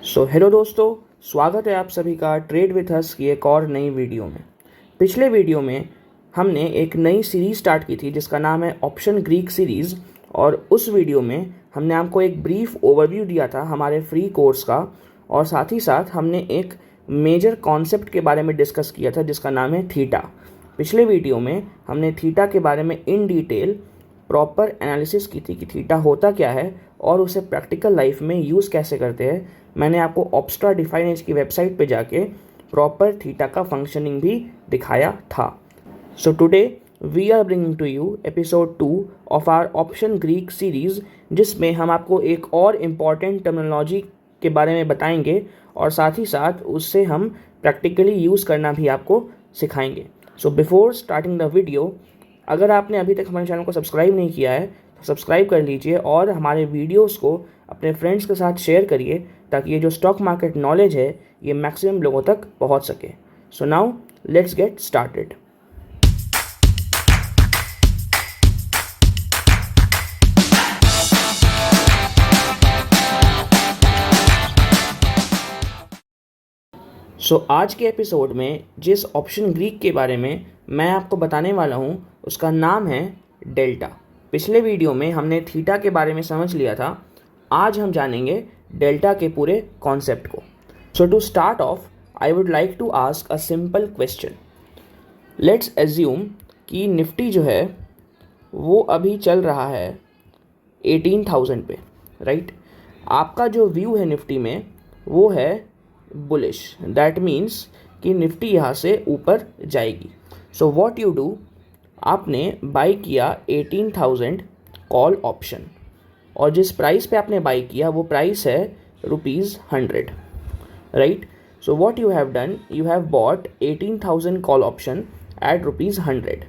Hello दोस्तों, स्वागत है आप सभी का ट्रेड विथ अस की एक और नई वीडियो में। पिछले वीडियो में हमने एक नई सीरीज़ स्टार्ट की थी जिसका नाम है ऑप्शन ग्रीक सीरीज़, और उस वीडियो में हमने आपको एक ब्रीफ ओवरव्यू दिया था हमारे फ्री कोर्स का, और साथ ही साथ हमने एक मेजर कॉन्सेप्ट के बारे में डिस्कस किया था जिसका नाम है थीटा। पिछले वीडियो में हमने थीटा के बारे में इन डिटेल प्रॉपर एनालिसिस की थी कि थीटा होता क्या है और उसे प्रैक्टिकल लाइफ में यूज़ कैसे करते हैं। मैंने आपको ऑब्स्ट्रा डिफाइनेज की वेबसाइट पे जाके प्रॉपर थीटा का फंक्शनिंग भी दिखाया था। So today we are bringing to you episode 2 of our option Greek series, जिसमें हम आपको एक और इम्पॉर्टेंट टर्मिनोलॉजी के बारे में बताएंगे और साथ ही साथ उससे हम प्रैक्टिकली यूज़ करना भी आपको सिखाएंगे। So before starting the video, अगर आपने अभी तक हमारे चैनल को सब्सक्राइब नहीं किया है तो सब्सक्राइब कर लीजिए और हमारे वीडियोस को अपने फ्रेंड्स के साथ शेयर करिए ताकि ये जो स्टॉक मार्केट नॉलेज है ये मैक्सिमम लोगों तक पहुंच सके। So now let's get started. आज के एपिसोड में जिस ऑप्शन ग्रीक के बारे में मैं आपको बताने वाला हूँ उसका नाम है डेल्टा। पिछले वीडियो में हमने थीटा के बारे में समझ लिया था, आज हम जानेंगे डेल्टा के पूरे कॉन्सेप्ट को। So to start off I would like to ask a simple question. Let's assume कि निफ्टी जो है वो अभी चल रहा है 18,000 पे, राइट। आपका जो व्यू है निफ्टी में वो है बुलिश, दैट मीन्स कि निफ्टी यहाँ से ऊपर जाएगी। सो व्हाट यू डू, आपने बाई किया 18,000 कॉल ऑप्शन, और जिस प्राइस पे आपने बाई किया वो प्राइस है ₹100, right. So what you have done, you have bought 18,000 call option at ₹100.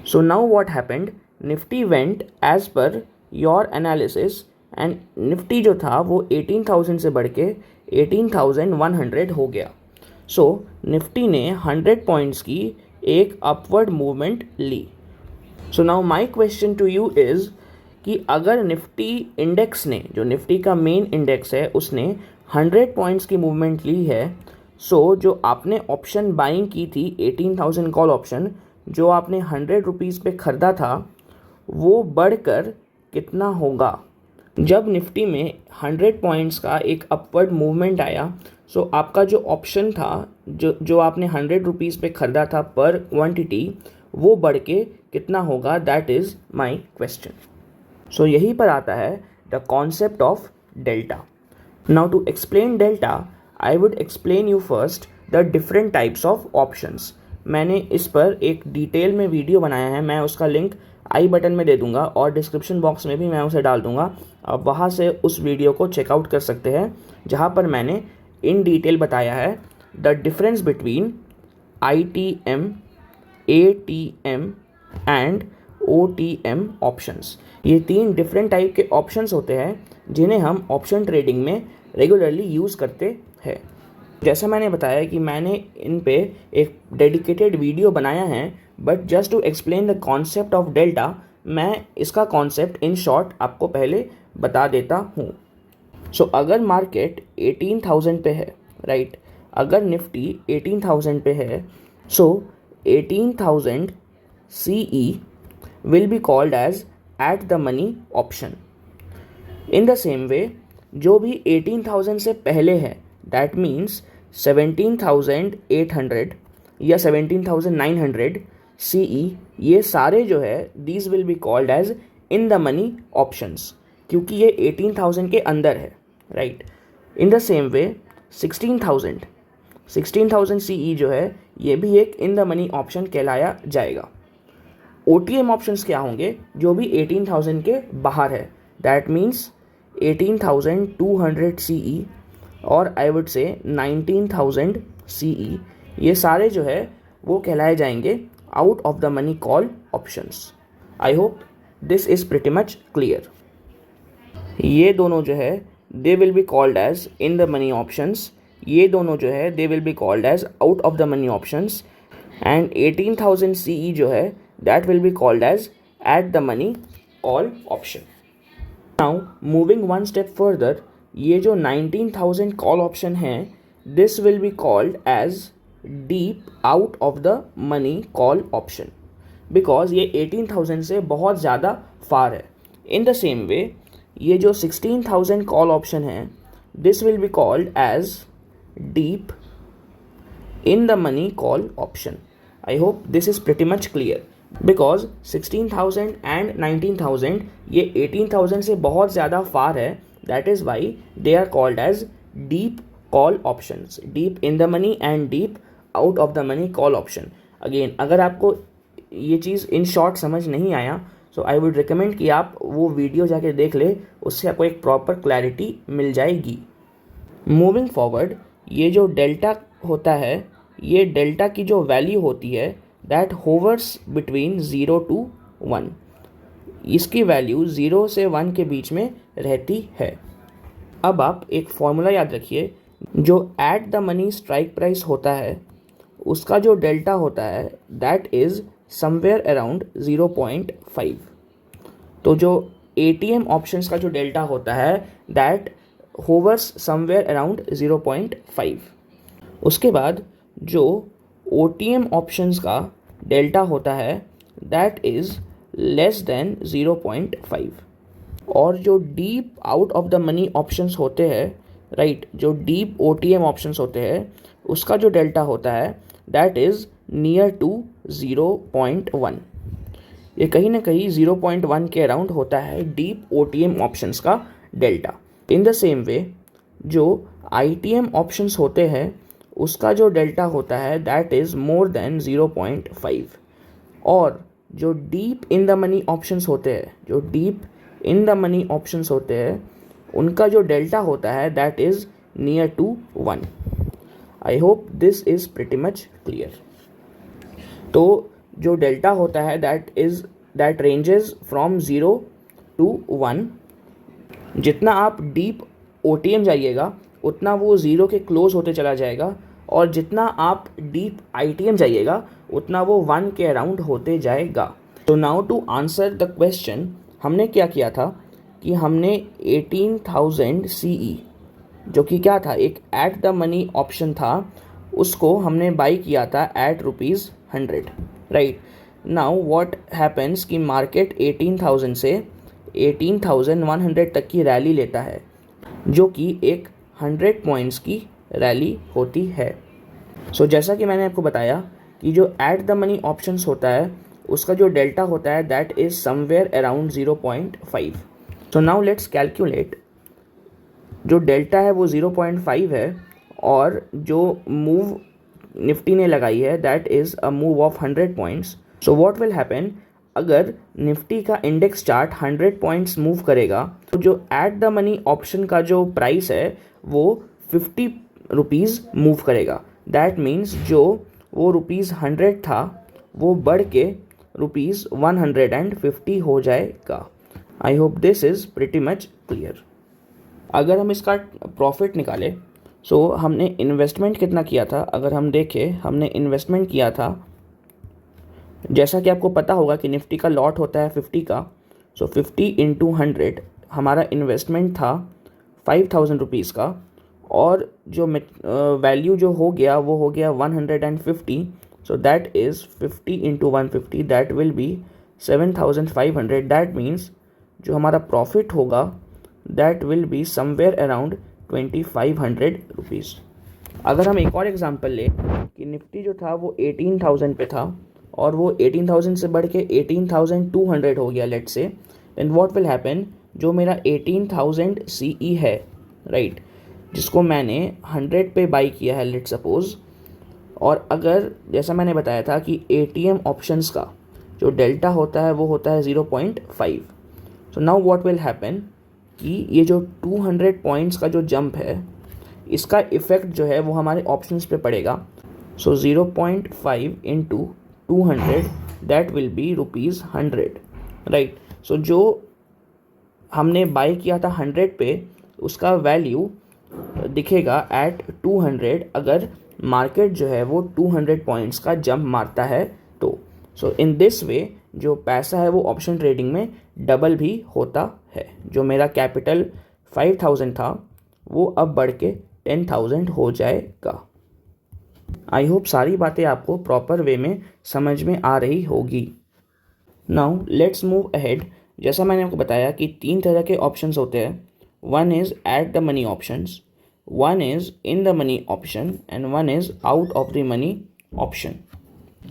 So now what happened, Nifty went as per your analysis and Nifty जो था वो 18,000 से बढ़ के 18,100 हो गया। सो निफ्टी ने 100 पॉइंट्स की एक अपवर्ड मूवमेंट ली। So now my question to you is कि अगर निफ्टी इंडेक्स ने, जो निफ्टी का मेन इंडेक्स है, उसने 100 पॉइंट्स की मूवमेंट ली है, सो जो आपने ऑप्शन बाइंग की थी 18,000 कॉल ऑप्शन, जो आपने 100 रुपीज़ पे ख़रीदा था, वो बढ़कर कितना होगा। जब निफ्टी में 100 पॉइंट्स का एक अपवर्ड मूवमेंट आया, सो आपका जो ऑप्शन था, जो आपने 100 रुपीज़ पे ख़रीदा था पर क्वांटिटी, वो बढ़ के कितना होगा, that is my question. So यहीं पर आता है the concept of delta. Now to explain delta I would explain you first the different types of options. मैंने इस पर एक डिटेल में वीडियो बनाया है, मैं उसका लिंक आई बटन में दे दूंगा और डिस्क्रिप्शन बॉक्स में भी मैं उसे डाल दूंगा। आप वहाँ से उस वीडियो को चेकआउट कर सकते हैं जहाँ पर मैंने इन डिटेल बताया है the difference between ITM, ATM and OTM options. ये 3 डिफरेंट टाइप के ऑप्शंस होते हैं जिन्हें हम ऑप्शन ट्रेडिंग में रेगुलरली यूज़ करते हैं। जैसा मैंने बताया कि मैंने इन पे एक डेडिकेटेड वीडियो बनाया है, but just to explain the concept of delta मैं इसका कॉन्सेप्ट इन शॉर्ट आपको पहले बता देता हूँ। सो अगर मार्केट 18,000 पे है, राइट, अगर निफ्टी 18,000 पे है, so 18,000 CE will be called as at the money option. In the same way जो भी 18,000 से पहले है, दैट मीन्स 17,800 या 17,900 CE, ये सारे जो है these will be called as in the money options, क्योंकि ये 18,000 के अंदर है, right. In the same way 16,000 CE जो है ये भी एक इन द मनी ऑप्शन कहलाया जाएगा। OTM ऑप्शंस क्या होंगे, जो भी 18,000 के बाहर है, दैट मीन्स 18,200 CE और आई वुड से 19,000 CE, ये सारे जो है वो कहलाए जाएंगे out of the money call options. I hope this is pretty much clear. ये दोनों जो है they will be called as in the money options, ये दोनों जो है they will be called as out of the money options, and 18,000 CE जो है that will be called as at the money call option. Now moving one step further, ये जो 19,000 call option है, this will be called as deep out of the money call option, because ये 18,000 से बहुत ज़्यादा फार है. इन द सेम वे ये जो 16,000 कॉल ऑप्शन है, this will be called as deep in the money call option. I hope this is pretty much clear, because 16,000 and 19,000 ये 18,000 से बहुत ज़्यादा फार है. That is why they are called as deep call options, deep in the money and deep out of the money call option. Again, अगर आपको ये चीज़ in short समझ नहीं आया, सो आई वुड रिकमेंड कि आप वो वीडियो जाके देख ले, उससे आपको एक प्रॉपर क्लैरिटी मिल जाएगी. मूविंग फॉरवर्ड, ये जो डेल्टा होता है, ये डेल्टा की जो वैल्यू होती है, दैट होवर्स बिटवीन 0 to 1. इसकी वैल्यू 0 से 1 के बीच में रहती है. अब आप एक फॉर्मूला याद रखिए, जो eight the money strike price होता है, उसका जो डेल्टा होता है, दैट इज़ समवेयर अराउंड 0.5. तो जो ATM ऑप्शंस का जो डेल्टा होता है, दैट होवर्स समवेयर अराउंड 0.5. उसके बाद जो OTM ऑप्शंस का डेल्टा होता है, दैट इज़ लेस देन 0.5. और जो deep out of the money options होते हैं, राइट, जो डीप OTM ऑप्शंस होते हैं, उसका जो डेल्टा होता है, दैट इज़ नियर टू 0.1. ये कहीं ना कहीं 0.1 के अराउंड होता है डीप OTM ऑप्शंस का delta. In the same way जो ITM ऑप्शंस होते हैं, उसका जो डेल्टा होता है, दैट इज़ मोर देन 0.5. और जो deep in the money options होते हैं, जो deep in the money options होते हैं, उनका जो डेल्टा होता है, that is near to 1. I hope this is pretty much clear. तो जो डेल्टा होता है, दैट रेंजेस फ्रॉम 0 to 1. जितना आप डीप OTM जाइएगा, उतना वो 0 के क्लोज होते चला जाएगा, और जितना आप डीप ITM जाइएगा, उतना वो 1 के अराउंड होते जाएगा. तो now to answer the question, हमने क्या किया था कि हमने 18,000 CE, जो कि क्या था, एक एट द मनी ऑप्शन था, उसको हमने बाई किया था at ₹100. Right. Now what happens कि मार्केट 18,000 से 18,100 तक की रैली लेता है, जो कि एक 100 पॉइंट्स की रैली होती है. सो जैसा कि मैंने आपको बताया कि जो एट द मनी ऑप्शंस होता है, उसका जो डेल्टा होता है, that is somewhere around 0.5. So now let's calculate. जो डेल्टा है वो 0.5 है, और जो मूव निफ्टी ने लगाई है, that is a move of 100 points. So what will happen, अगर निफ्टी का इंडेक्स चार्ट 100 पॉइंट्स मूव करेगा, तो जो एट द मनी ऑप्शन का जो प्राइस है, वो 50 रुपीज़ मूव करेगा. दैट मीन्स जो वो ₹100 था, वो बढ़ के ₹150 हो जाएगा. आई hope this is pretty much clear. अगर हम इसका प्रॉफिट निकालें, सो हमने इन्वेस्टमेंट कितना किया था, अगर हम देखें, हमने इन्वेस्टमेंट किया था, जैसा कि आपको पता होगा कि निफ्टी का लॉट होता है 50 का. सो 50 × 100 हमारा इन्वेस्टमेंट था 5,000 रुपीज़ का, और जो वैल्यू जो हो गया, वो हो गया 150. So that is 50 × 150, that will B 7,500. That means जो हमारा प्रॉफिट होगा, that will be somewhere around 2,500 rupees. अगर हम एक और एग्जांपल लें कि निफ्टी जो था वो 18,000 पे था, और वो 18,000 से बढ़ के 18,200 हो गया, let's say, then what will happen, जो मेरा 18,000 CE है, राइट, जिसको मैंने 100 पे बाई किया है, लेट्स सपोज, और अगर जैसा मैंने बताया था कि ATM ऑप्शंस का जो डेल्टा होता है, वो होता है 0.5. सो नाउ व्हाट विल हैपन कि ये जो 200 पॉइंट्स का जो जंप है, इसका इफ़ेक्ट जो है वो हमारे ऑप्शंस पे पड़ेगा. सो 0.5 × 200, दैट विल बी ₹100. राइट. सो जो हमने बाई किया था 100 पे, उसका वैल्यू दिखेगा एट 200, अगर मार्केट जो है वो 200 पॉइंट्स का जंप मारता है तो. सो इन दिस वे जो पैसा है वो ऑप्शन ट्रेडिंग में डबल भी होता है. जो मेरा कैपिटल 5,000 था, वो अब बढ़ के 10,000 हो जाएगा। आई होप सारी बातें आपको प्रॉपर वे में समझ में आ रही होगी। Now let's move ahead. जैसा मैंने आपको बताया कि 3 तरह के ऑप्शंस होते हैं। One is at the money options, one is in the money option and one is out of the money option.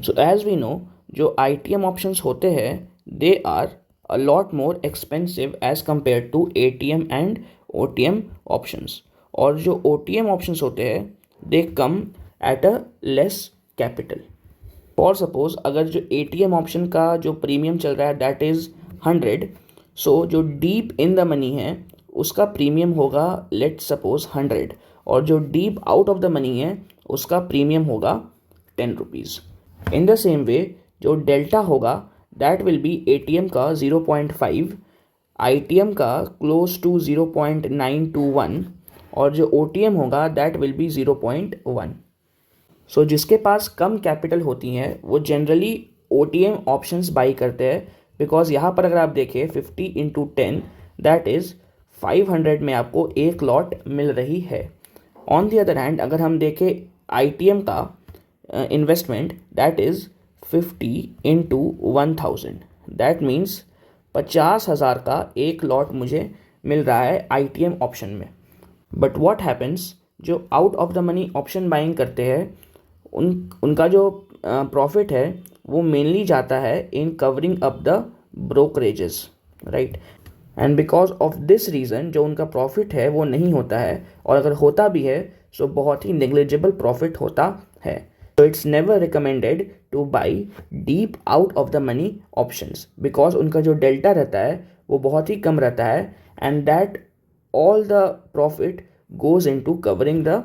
So as we know, जो ITM ऑप्शंस होते हैं they are a lot more expensive as compare to ATM and OTM options. और जो OTM options होते हैं they come at a less capital. For suppose अगर जो ATM option का जो प्रीमियम चल रहा है दैट इज़ 100, सो जो डीप इन द मनी है उसका प्रीमियम होगा लेट सपोज 100, और जो deep out of the money है उसका प्रीमियम होगा 10 rupees. In the same way जो डेल्टा होगा दैट विल बी ATM का 0.5, ITM का क्लोज टू 0.921 और जो OTM होगा दैट विल बी 0.1। सो जिसके पास कम कैपिटल होती हैं वो जनरली OTM ऑप्शंस बाई करते हैं, बिकॉज यहाँ पर अगर आप देखें 50 × 10 दैट इज़ 500 में आपको एक लॉट मिल रही है। ऑन दी अदर हैंड अगर हम देखें ITM का investment that is 50 × 1000, that means 50,000 का एक लॉट मुझे मिल रहा है ITM ऑप्शन में। बट व्हाट हैपन्स, जो out of the money option buying करते हैं उनका जो प्रॉफिट है वो मेनली जाता है इन covering up the brokerages, right. And because of this reason जो उनका प्रॉफिट है वो नहीं होता है, और अगर होता भी है सो बहुत ही नेग्लिजिबल प्रॉफिट होता है। So it's never recommended to buy deep out of the money options because उनका जो डेल्टा रहता है वो बहुत ही कम रहता है and that all the profit goes into covering the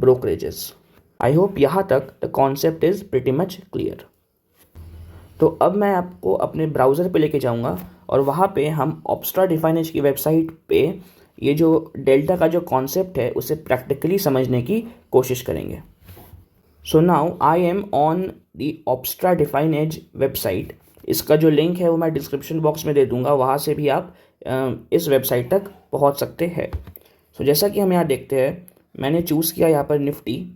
brokerages. I hope यहाँ तक the concept is pretty much clear. तो अब मैं आपको अपने ब्राउज़र पे लेके जाऊँगा और वहाँ पे हम ऑब्स्ट्रा डिफाइनेज की वेबसाइट पे ये जो डेल्टा का जो कॉन्सेप्ट है उसे प्रैक्टिकली समझने की कोशिश करेंगे। So now I am on the Opstra Definedge website. इसका जो लिंक है वो मैं डिस्क्रिप्शन बॉक्स में दे दूंगा, वहाँ से भी आप इस वेबसाइट तक पहुँच सकते हैं। सो जैसा कि हम यहाँ देखते हैं, मैंने चूज़ किया यहाँ पर निफ्टी,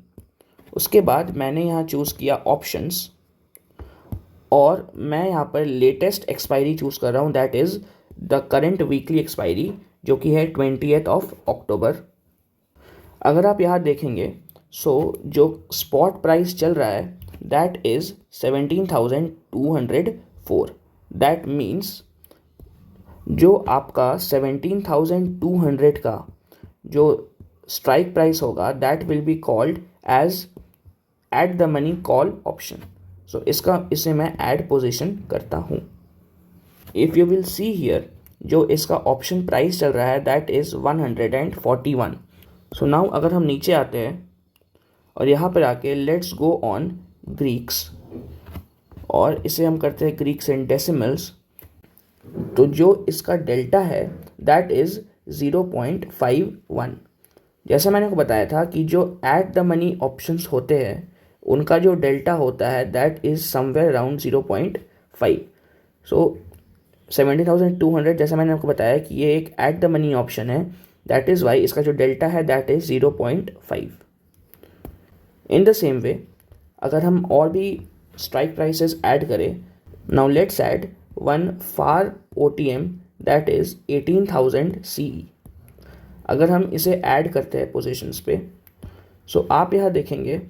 उसके बाद मैंने यहाँ चूज़ किया ऑप्शंस, और मैं यहाँ पर लेटेस्ट एक्सपायरी चूज़ कर रहा हूँ that is the current weekly expiry जो कि है 20th of अक्टूबर। अगर आप यहाँ देखेंगे सो जो स्पॉट प्राइस चल रहा है दैट इज़ 17,204। दैट मीन्स जो आपका 17,200 का जो स्ट्राइक प्राइस होगा that will be called as at the money call option. सो इसे मैं ऐड पोजीशन करता हूँ। If you will see here जो इसका ऑप्शन प्राइस चल रहा है दैट इज़ 141। सो नाउ अगर हम नीचे आते हैं और यहाँ पर आके लेट्स गो ऑन ग्रीक्स और इसे हम करते हैं ग्रीक्स इन डेसिमल्स, तो जो इसका डेल्टा है दैट इज़ 0.51। जैसा मैंने आपको बताया था कि जो एट द मनी ऑप्शंस होते हैं उनका जो डेल्टा होता है दैट इज़ समवेयर अराउंड 0.5। सो 17,200 जैसा मैंने आपको बताया कि ये एक एट द मनी ऑप्शन है, दैट इज़ वाई इसका जो डेल्टा है that is 0.5। In the same वे अगर हम और भी स्ट्राइक प्राइसेस ऐड करें, now let's add one far OTM that is 18,000 CE। अगर हम इसे ऐड करते हैं पोजीशंस पे, सो आप यहाँ देखेंगे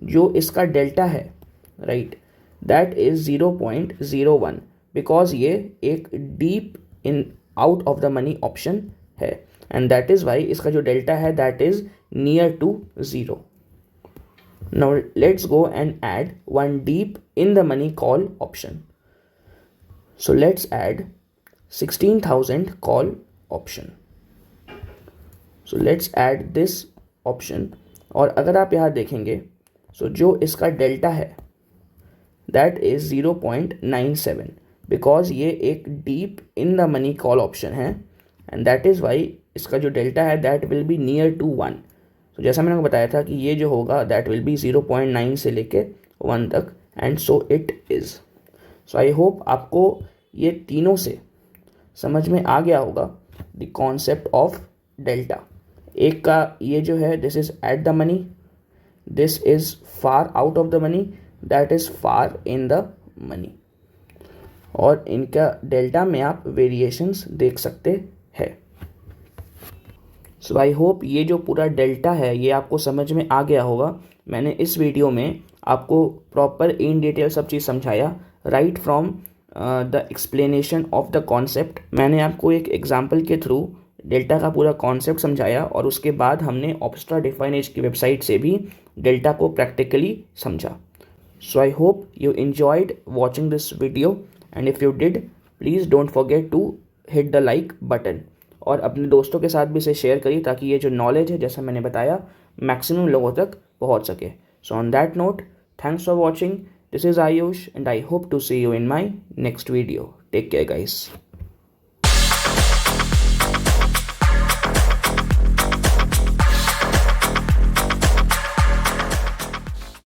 जो इसका डेल्टा है राइट दैट इज़ 0.01, बिकॉज ये एक deep in out of the money option है एंड दैट इज़ वाई इसका जो डेल्टा है that is near to 0। Now let's go and add one deep in the money call option. So let's add 16,000 call option. So let's add this option और अगर आप यहाँ देखेंगे so जो इसका डेल्टा है that is 0.97 because ये एक deep in the money call option है and that is why इसका जो डेल्टा है that will be near to 1। तो जैसा मैंने आपको बताया था कि ये जो होगा दैट विल बी 0.9 से लेके 1 तक and so it is. So I hope आपको ये तीनों से समझ में आ गया होगा द कॉन्सेप्ट ऑफ डेल्टा। एक का ये जो है this is at the money, this is far out of the money, that is far in the money. और इनका डेल्टा में आप वेरिएशंस देख सकते हैं। सो आई होप ये जो पूरा डेल्टा है ये आपको समझ में आ गया होगा। मैंने इस वीडियो में आपको प्रॉपर इन डिटेल सब चीज़ समझाया, right from the explanation of the concept. मैंने आपको एक एग्जांपल के थ्रू डेल्टा का पूरा कॉन्सेप्ट समझाया और उसके बाद हमने ऑब्स्ट्रा डिफाइन एज की वेबसाइट से भी डेल्टा को प्रैक्टिकली समझा। So I hope you enjoyed watching this video, and if you did, please don't forget to hit the like button और अपने दोस्तों के साथ भी इसे शेयर करिए ताकि ये जो नॉलेज है जैसा मैंने बताया मैक्सिमम लोगों तक पहुंच सके। So on that note, thanks for watching, this is Ayush and I hope to see you in my next video. Take care guys.